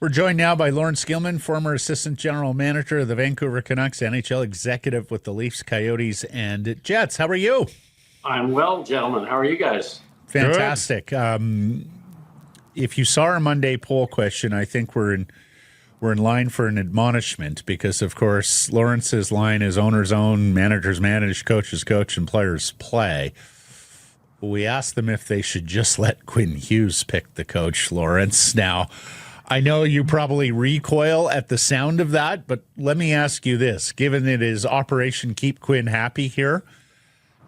We're joined now by Laurence Gilman, former assistant general manager of the Vancouver Canucks, NHL executive with the Leafs, Coyotes, and Jets. How are you? I'm well, gentlemen. How are you guys? Fantastic. If you saw our Monday poll question, I think we're in line for an admonishment because, of course, Lawrence's line is owners own, managers manage, coaches coach, and players play. We asked them if they should just let Quinn Hughes pick the coach, Laurence. Now, I know you probably recoil at the sound of that, but let me ask you this. Given it is Operation Keep Quinn Happy here,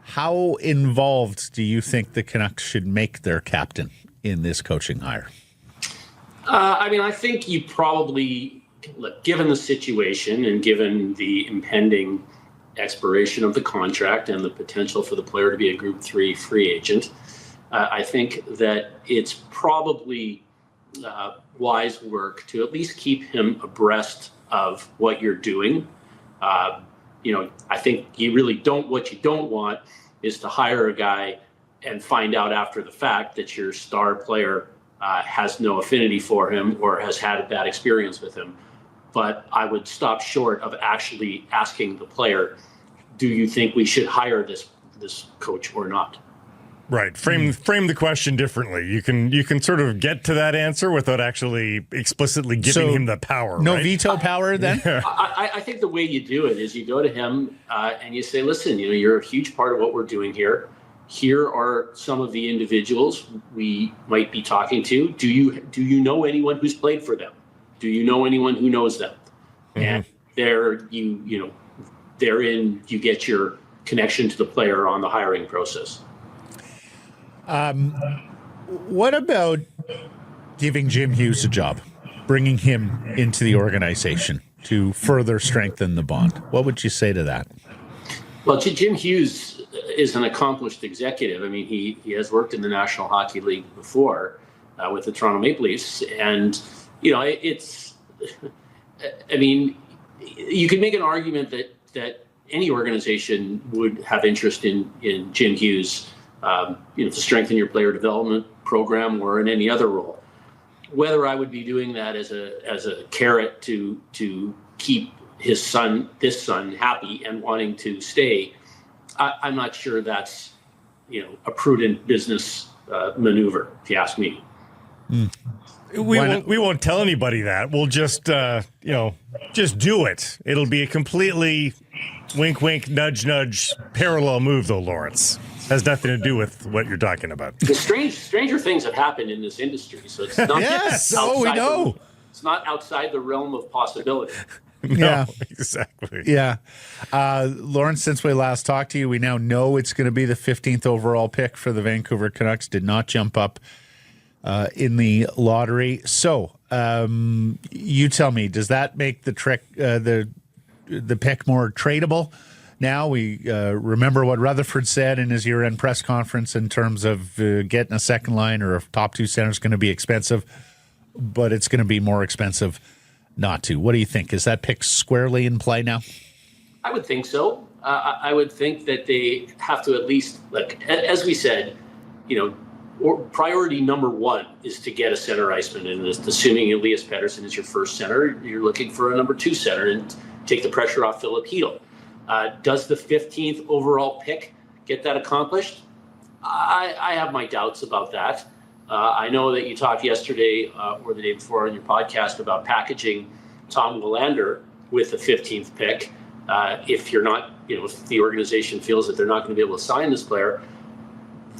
how involved do you think the Canucks should make their captain in this coaching hire? I think you probably, look, given the situation and given the impending expiration of the contract and the potential for the player to be a Group 3 free agent, I think that it's probably wise work to at least keep him abreast of what you're doing. I think what you don't want is to hire a guy and find out after the fact that your star player has no affinity for him or has had a bad experience with him. But I would stop short of actually asking the player, do you think we should hire this coach or not? Right. Frame the question differently. You can sort of get to that answer without actually explicitly giving him the power. No right? veto power then? I think the way you do it is you go to him and you say, listen, you're a huge part of what we're doing here. Here are some of the individuals we might be talking to. Do you know anyone who's played for them? Do you know anyone who knows them? Mm-hmm. And therein you get your connection to the player on the hiring process. What about giving Jim Hughes a job, bringing him into the organization to further strengthen the bond? What would you say to that? Well, Jim Hughes is an accomplished executive. I mean, he has worked in the National Hockey League before with the Toronto Maple Leafs. And, you can make an argument that any organization would have interest in Jim Hughes, to strengthen your player development program or in any other role. Whether I would be doing that as a carrot to keep this son happy and wanting to stay, I'm not sure that's a prudent business maneuver, if you ask me. We won't tell anybody that. We'll just just do it. It'll be a completely wink wink nudge nudge parallel move though, Laurence. Has nothing to do with what you're talking about. The stranger things have happened in this industry, so it's not we know. It's not outside the realm of possibility. No, exactly. Yeah. Laurence, since we last talked to you, we now know it's going to be the 15th overall pick for the Vancouver Canucks. Did not jump up in the lottery. So you tell me, does that make the pick more tradable? Now we remember what Rutherford said in his year-end press conference in terms of getting a second line or a top two center is going to be expensive, but it's going to be more expensive not to. What do you think? Is that pick squarely in play now? I would think so. I would think that they have to at least, as we said, priority number one is to get a center iceman. And assuming Elias Pettersson is your first center, you're looking for a number two center and take the pressure off Philip Hedl. Does the 15th overall pick get that accomplished? I have my doubts about that. I know that you talked yesterday or the day before on your podcast about packaging Tom Willander with the 15th pick. If the organization feels that they're not going to be able to sign this player,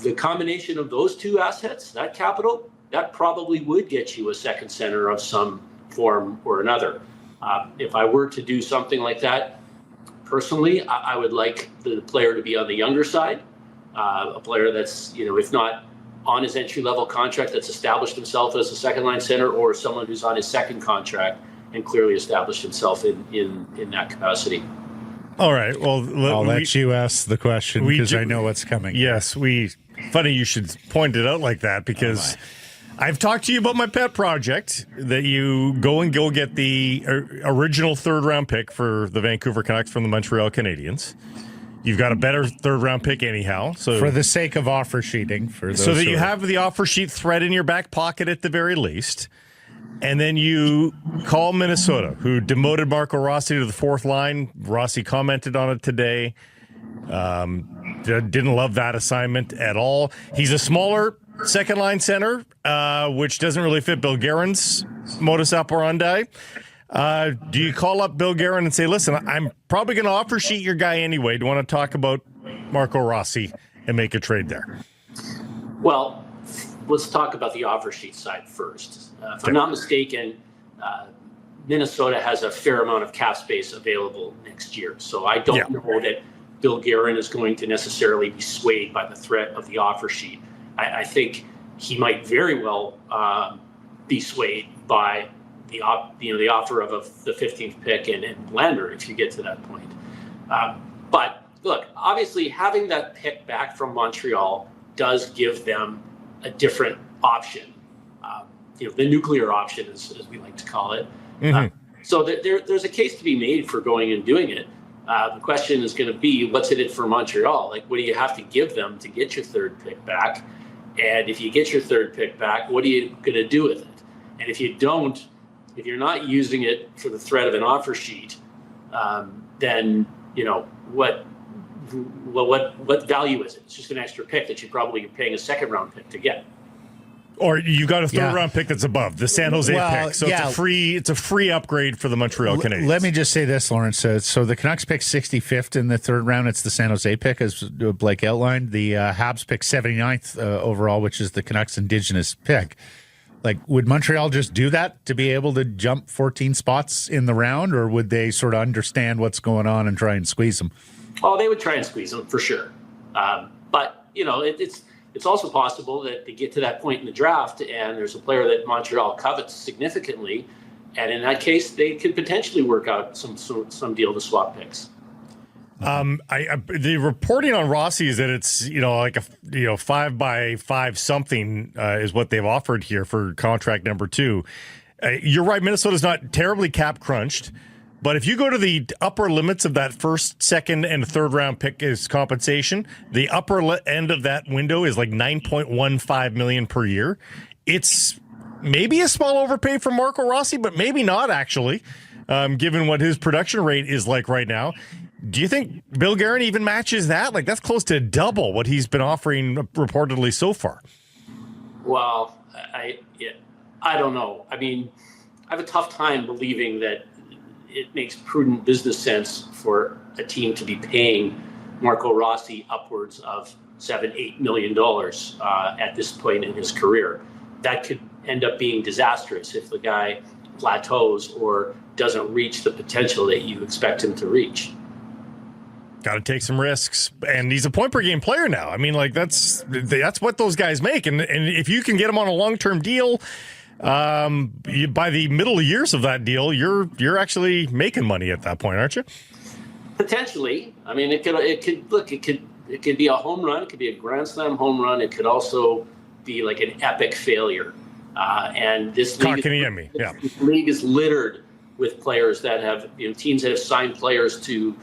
the combination of those two assets, that capital, that probably would get you a second center of some form or another. If I were to do something like that, personally, I would like the player to be on the younger side, a player that's, if not on his entry-level contract, that's established himself as a second-line center, or someone who's on his second contract and clearly established himself in that capacity. All right. Well, I'll let you ask the question because I know what's coming. Yes, funny you should point it out like that because I've talked to you about my pet project that you go get the original third-round pick for the Vancouver Canucks from the Montreal Canadiens. You've got a better third-round pick anyhow. So for the sake of offer sheeting. So that you have the offer sheet thread in your back pocket at the very least. And then you call Minnesota, who demoted Marco Rossi to the fourth line. Rossi commented on it today. Didn't love that assignment at all. He's a smaller second line center, which doesn't really fit Bill Guerin's modus operandi. Do you call up Bill Guerin and say, listen, I'm probably going to offer sheet your guy anyway. Do you want to talk about Marco Rossi and make a trade there? Well, let's talk about the offer sheet side first. If I'm not mistaken, Minnesota has a fair amount of cap space available next year. So I don't know that Bill Guerin is going to necessarily be swayed by the threat of the offer sheet. I think he might very well be swayed by the offer of the 15th pick and Lander if you get to that point. But look, obviously having that pick back from Montreal does give them a different option. The nuclear option, as we like to call it. Mm-hmm. So there's a case to be made for going and doing it. The question is going to be, what's in it for Montreal? Like, what do you have to give them to get your third pick back? And if you get your third pick back, what are you going to do with it? And if you don't, if you're not using it for the threat of an offer sheet, then what value is it? It's just an extra pick that you probably are paying a second round pick to get. Or you got a third round pick that's above the San Jose pick, so it's a free upgrade for the Montreal Canadiens. Let me just say this, Laurence. So the Canucks pick 65th in the third round. It's the San Jose pick, as Blake outlined. The Habs pick 79th overall, which is the Canucks Indigenous pick. Like, would Montreal just do that to be able to jump 14 spots in the round, or would they sort of understand what's going on and try and squeeze them? Oh, they would try and squeeze them for sure. But it's also possible that they get to that point in the draft and there's a player that Montreal covets significantly, and in that case, they could potentially work out some deal to swap picks. The reporting on Rossi is that it's like a 5x5 something is what they've offered here for contract number 2. You're right, Minnesota's not terribly cap crunched. But if you go to the upper limits of that first, second, and third round pick as compensation, the upper end of that window is like $9.15 million per year. It's maybe a small overpay for Marco Rossi, but maybe not actually, given what his production rate is like right now. Do you think Bill Guerin even matches that? Like, that's close to double what he's been offering reportedly so far. Well, I don't know. I mean, I have a tough time believing that it makes prudent business sense for a team to be paying Marco Rossi upwards of $7-8 million at this point in his career. That could end up being disastrous if the guy plateaus or doesn't reach the potential that you expect him to reach. Got to take some risks, and he's a point per game player now. I mean, like that's what those guys make, and if you can get him on a long-term deal. By the middle years of that deal, you're actually making money at that point, aren't you? Potentially. I mean, it could be a home run. It could be a grand slam home run. It could also be like an epic failure. And this league is littered with players that have teams that have signed players to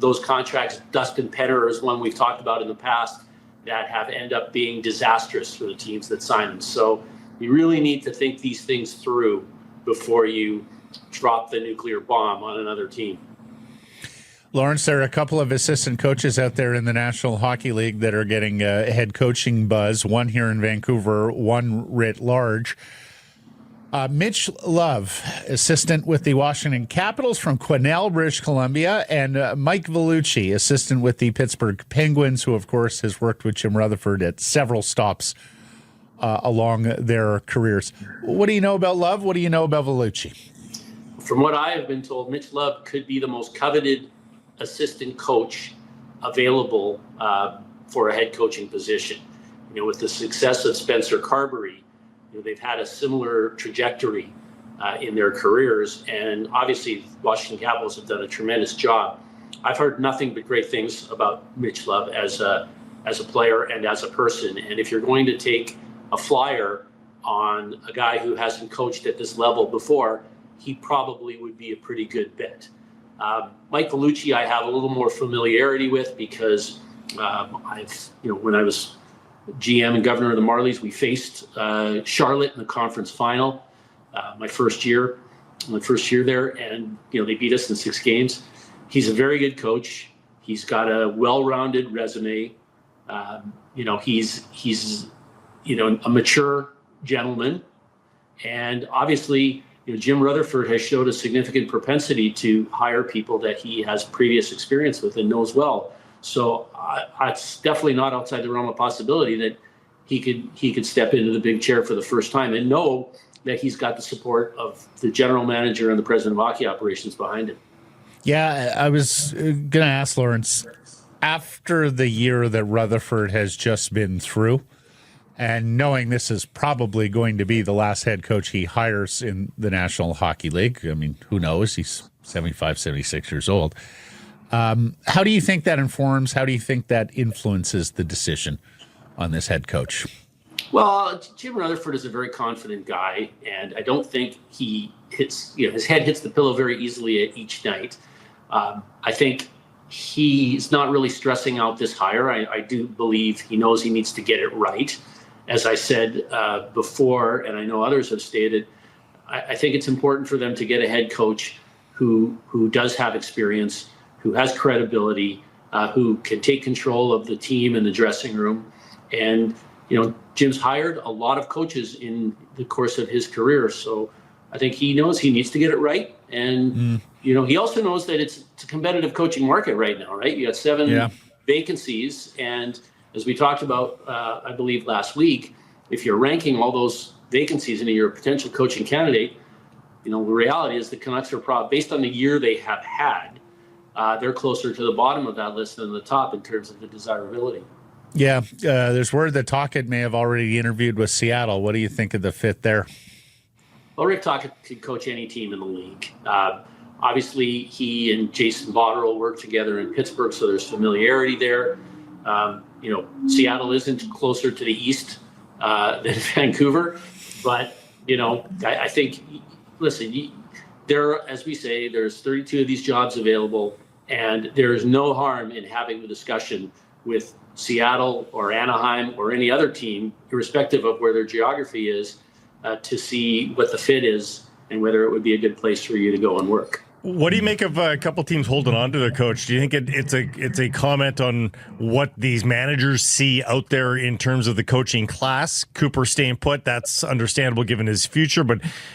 those contracts. Dustin Penner is one we've talked about in the past that have end up being disastrous for the teams that sign them. So you really need to think these things through before you drop the nuclear bomb on another team. Laurence, there are a couple of assistant coaches out there in the National Hockey League that are getting head coaching buzz, one here in Vancouver, one writ large. Mitch Love, assistant with the Washington Capitals from Quesnel, British Columbia, and Mike Vellucci, assistant with the Pittsburgh Penguins, who, of course, has worked with Jim Rutherford at several stops along their careers. What do you know about Love? What do you know about Vellucci? From what I have been told, Mitch Love could be the most coveted assistant coach available for a head coaching position. With the success of Spencer Carberry, they've had a similar trajectory in their careers, and obviously Washington Capitals have done a tremendous job. I've heard nothing but great things about Mitch Love as a player and as a person, and if you're going to take a flyer on a guy who hasn't coached at this level before, he probably would be a pretty good bet. Mike Vellucci, I have a little more familiarity with because when I was GM and governor of the Marlies, we faced Charlotte in the conference final. my first year there, and they beat us in 6 games. He's a very good coach. He's got a well-rounded resume. He's a mature gentleman, and obviously, Jim Rutherford has showed a significant propensity to hire people that he has previous experience with and knows well. So it's definitely not outside the realm of possibility that he could step into the big chair for the first time and know that he's got the support of the general manager and the president of hockey operations behind him. Yeah, I was going to ask Laurence, after the year that Rutherford has just been through, and knowing this is probably going to be the last head coach he hires in the National Hockey League, I mean, who knows? He's 75, 76 years old. How do you think that informs, how do you think that influences the decision on this head coach? Well, Jim Rutherford is a very confident guy, and I don't think he hits, his head hits the pillow very easily each night. I think he's not really stressing out this hire. I do believe he knows he needs to get it right. As I said before, and I know others have stated, I think it's important for them to get a head coach who does have experience, who has credibility, who can take control of the team and the dressing room. And, Jim's hired a lot of coaches in the course of his career. So I think he knows he needs to get it right. And, he also knows that it's a competitive coaching market right now, right? You got 7 vacancies. And as we talked about, I believe last week, if you're ranking all those vacancies and you're a potential coaching candidate, the reality is the Canucks are based on the year they have had, they're closer to the bottom of that list than the top in terms of the desirability. Yeah, there's word that Tocchet may have already interviewed with Seattle. What do you think of the fit there? Well, Rick Tocchet could coach any team in the league. Obviously, he and Jason Botterill worked together in Pittsburgh, so there's familiarity there. Seattle isn't closer to the east than Vancouver, but I think, listen, as we say, there's 32 of these jobs available, and there is no harm in having the discussion with Seattle or Anaheim or any other team, irrespective of where their geography is, to see what the fit is and whether it would be a good place for you to go and work. What do you make of a couple teams holding on to their coach? Do you think it's a comment on what these managers see out there in terms of the coaching class? Cooper staying put, that's understandable given his future,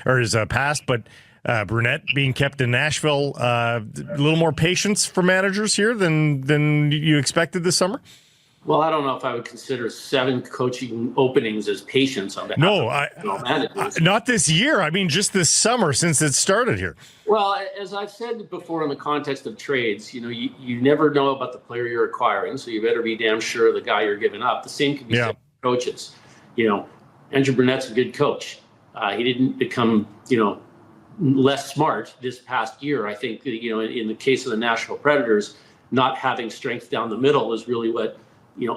or his past. But Brunette being kept in Nashville, a little more patience for managers here than you expected this summer. Well, I don't know if I would consider 7 coaching openings as patience on behalf of managers. Not this year. I mean, just this summer since it started here. Well, as I've said before in the context of trades, you never know about the player you're acquiring, so you better be damn sure of the guy you're giving up. The same can be said for coaches. Andrew Brunette's a good coach. He didn't become, less smart this past year. I think, in the case of the Nashville Predators, not having strength down the middle is really what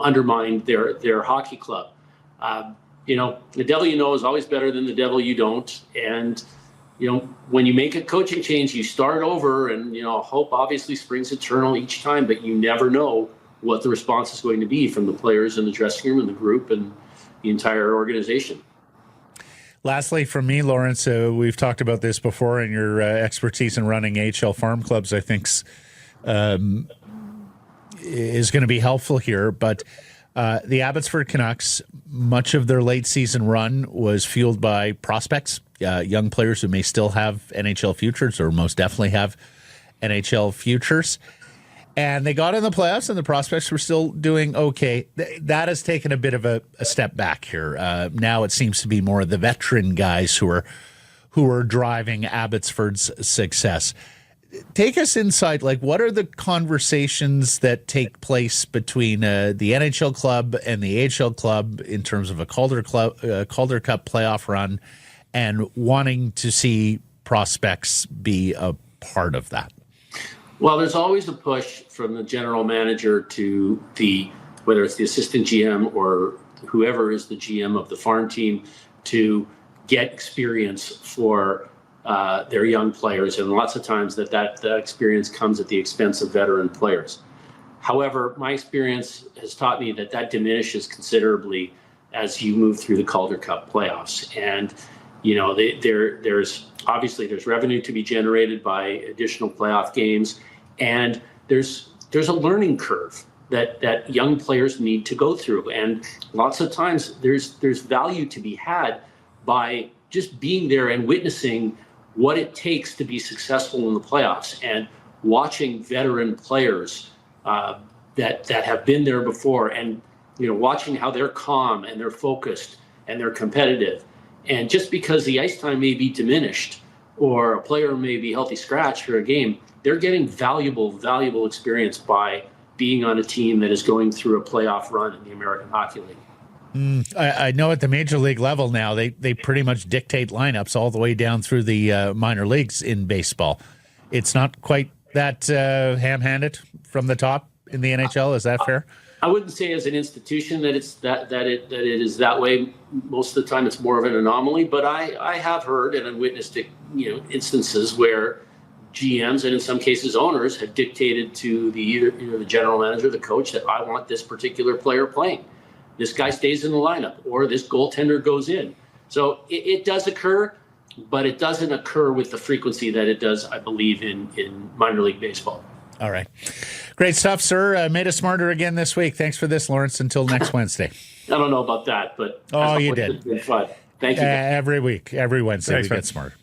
undermined their hockey club. The devil you know is always better than the devil you don't. And, when you make a coaching change, you start over and, hope obviously springs eternal each time, but you never know what the response is going to be from the players in the dressing room and the group and the entire organization. Lastly, from me, Laurence, we've talked about this before, and your expertise in running HL farm clubs, I think, is going to be helpful here. But the Abbotsford Canucks, much of their late season run was fueled by prospects, young players who may still have NHL futures or most definitely have NHL futures. And they got in the playoffs, and the prospects were still doing okay. That has taken a bit of a step back here. Now it seems to be more of the veteran guys who are driving Abbotsford's success. Take us inside, what are the conversations that take place between the NHL club and the AHL club in terms of a Calder Cup playoff run and wanting to see prospects be a part of that? Well, there's always a push from the general manager to whether it's the assistant GM or whoever is the GM of the farm team, to get experience for their young players. And lots of times that experience comes at the expense of veteran players. However, my experience has taught me that diminishes considerably as you move through the Calder Cup playoffs. And, there's obviously there's revenue to be generated by additional playoff games, and there's a learning curve that young players need to go through, and lots of times there's value to be had by just being there and witnessing what it takes to be successful in the playoffs, and watching veteran players that have been there before, and watching how they're calm and they're focused and they're competitive. And just because the ice time may be diminished or a player may be healthy scratch for a game, they're getting valuable experience by being on a team that is going through a playoff run in the American Hockey League. I know at the major league level now, they pretty much dictate lineups all the way down through the minor leagues in baseball. It's not quite that ham-handed from the top in the NHL. Is that fair? I wouldn't say as an institution that it is that way. Most of the time, it's more of an anomaly. But I have heard and I've witnessed instances where GMs and in some cases owners have dictated to either the general manager, the coach, that I want this particular player playing. This guy stays in the lineup, or this goaltender goes in. So it does occur, but it doesn't occur with the frequency that it does, I believe, in minor league baseball. All right. Great stuff, sir. Made us smarter again this week. Thanks for this, Laurence. Until next Wednesday. I don't know about that, but you did. It's been fun. Thank you. Every week, every Wednesday, Thanks, we man. get smarter.